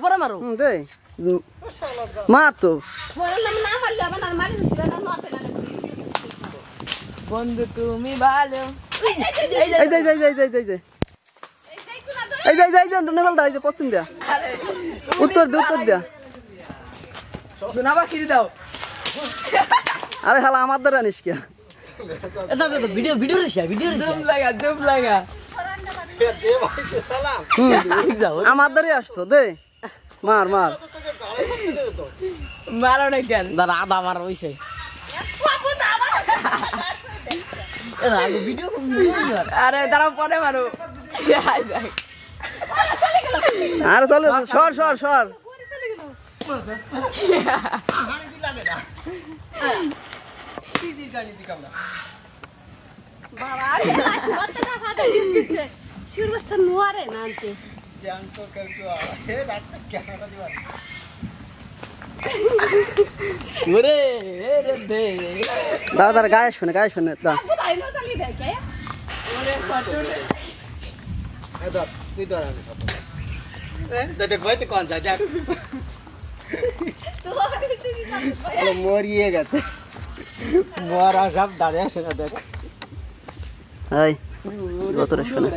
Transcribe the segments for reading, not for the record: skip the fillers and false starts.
পরে মারো দে মার তো বন্ধু তুমি ভালো উত্তর দিয়া শোনা বাকি দাও আরে হালা আমার দ্বারা আনিস কে ভিডিও লাগা আমার দ্বারে আসতো দে মার মারো না কেন দাঁড়া আধা মার হইছে আরে দাঁড়া পরে মারো আরে চলে সর দাদা গায়ে শুনে মরিয়ে গেছে মরা সব দাঁড়িয়ে আসে না দেখ গতরে শুনে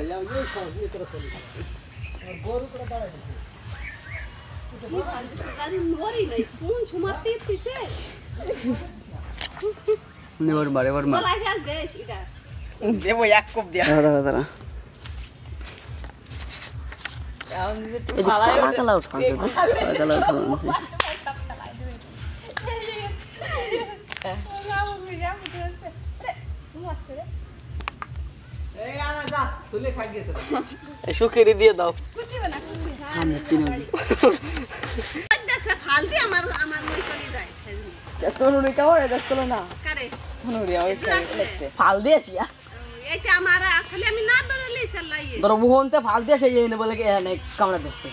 সুখেরি দিয়ে দাও ফাল দিয়ে ফাল দিয়ে সেই বলে কামড়া দিচ্ছে